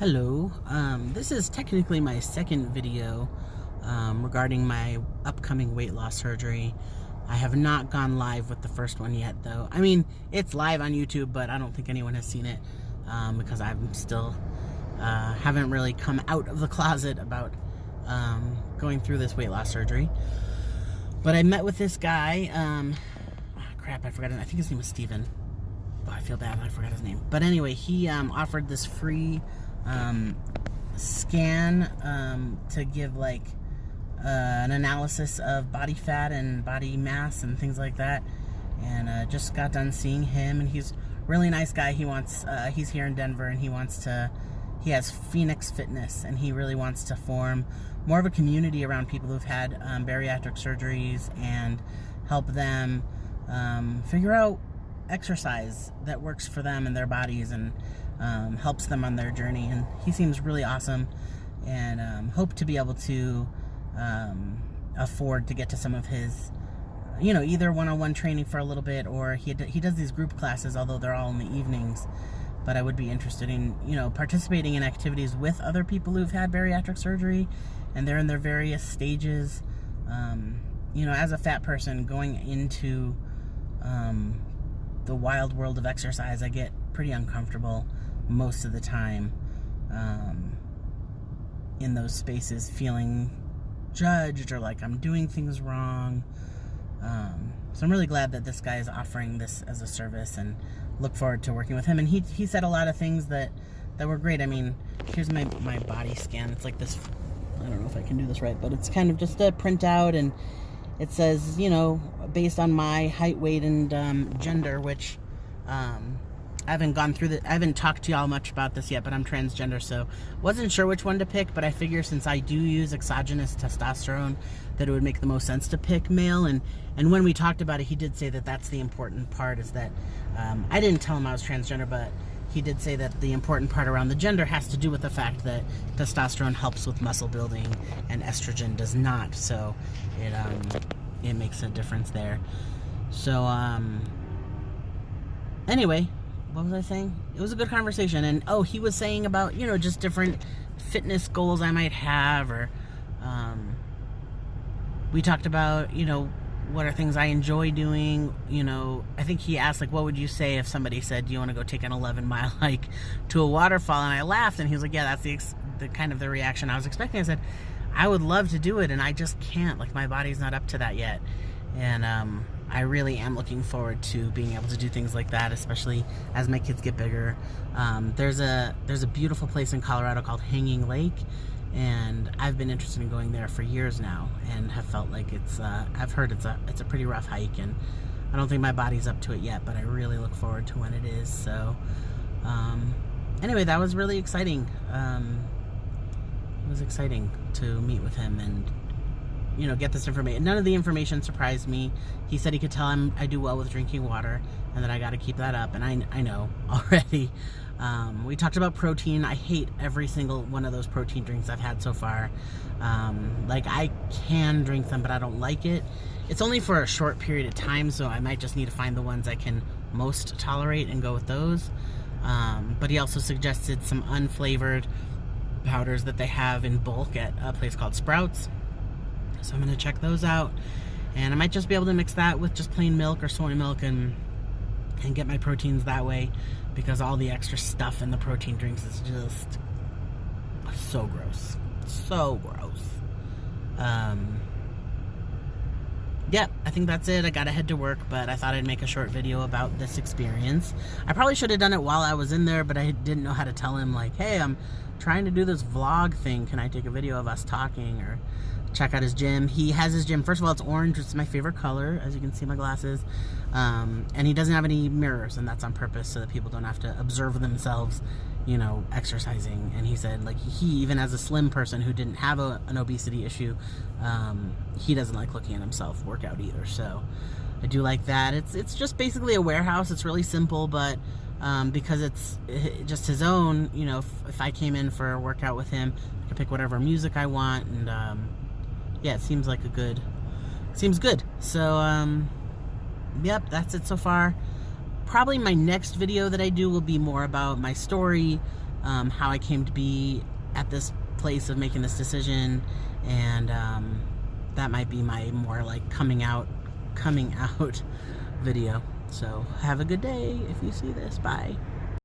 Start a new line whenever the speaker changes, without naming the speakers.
Hello, this is technically my second video regarding my upcoming weight loss surgery. I have not gone live with the first one yet, though. I mean, it's live on YouTube, but I don't think anyone has seen it because I'm still haven't really come out of the closet about going through this weight loss surgery. But I met with this guy. Crap, I forgot. I think his name was Steven. Oh, I feel bad. I forgot his name. But anyway, he offered this free scan to give like an analysis of body fat and body mass and things like that. And just got done seeing him, and he's a really nice guy. He wants he's here in Denver, and he has Phoenix Fitness, and he really wants to form more of a community around people who've had bariatric surgeries and help them figure out exercise that works for them and their bodies and helps them on their journey. And he seems really awesome, and hope to be able to afford to get to some of his either one-on-one training for a little bit, or he does these group classes, although they're all in the evenings. But I would be interested in participating in activities with other people who've had bariatric surgery and they're in their various stages. As a fat person going into the wild world of exercise, I get pretty uncomfortable most of the time in those spaces, feeling judged or like I'm doing things wrong. So I'm really glad that this guy is offering this as a service, and look forward to working with him. And he said a lot of things that were great. I mean, here's my body scan. It's like this, I don't know if I can do this right, but it's kind of just a printout, and it says, based on my height, weight, and gender, which I haven't gone through I haven't talked to y'all much about this yet, but I'm transgender, so wasn't sure which one to pick. But I figure since I do use exogenous testosterone, that it would make the most sense to pick male. And when we talked about it, he did say that that's the important part, is that I didn't tell him I was transgender, but he did say that the important part around the gender has to do with the fact that testosterone helps with muscle building and estrogen does not. So it makes a difference there. So anyway, what was I saying? It was a good conversation. And he was saying about just different fitness goals I might have, or we talked about what are things I enjoy doing. I think he asked, like, what would you say if somebody said, do you want to go take an 11-mile hike to a waterfall? And I laughed, and he was like, yeah, that's the kind of the reaction I was expecting. I said, I would love to do it, and I just can't. Like, my body's not up to that yet. And I really am looking forward to being able to do things like that, especially as my kids get bigger. There's a beautiful place in Colorado called Hanging Lake, and I've been interested in going there for years now, and have felt like I've heard it's a pretty rough hike, and I don't think my body's up to it yet, but I really look forward to when it is. So anyway, that was really exciting. It was exciting to meet with him and get this information. None of the information surprised me. He said he could tell I do well with drinking water, and that I got to keep that up, and I know already. We talked about protein. I hate every single one of those protein drinks I've had so far. Like, I can drink them, but I don't like it. It's only for a short period of time, so I might just need to find the ones I can most tolerate and go with those. But he also suggested some unflavored powders that they have in bulk at a place called Sprouts. So I'm going to check those out, and I might just be able to mix that with just plain milk or soy milk and get my proteins that way, because all the extra stuff in the protein drinks is just so gross. So gross. Yeah, I think that's it. I gotta head to work, but I thought I'd make a short video about this experience. I probably should have done it while I was in there, but I didn't know how to tell him, like, hey, I'm trying to do this vlog thing. Can I take a video of us talking, or check out his gym? He has his gym. First of all, it's orange, which is my favorite color, as you can see my glasses. And he doesn't have any mirrors, and that's on purpose so that people don't have to observe themselves, exercising. And he said, like, he, even as a slim person who didn't have an obesity issue, he doesn't like looking at himself work out either. So I do like that. It's just basically a warehouse. It's really simple, but because it's just his own, if I came in for a workout with him, I could pick whatever music I want, and yeah, it seems good. So yep, that's it so far. Probably my next video that I do will be more about my story, how I came to be at this place of making this decision, and that might be my more like coming out video. So have a good day if you see this. Bye.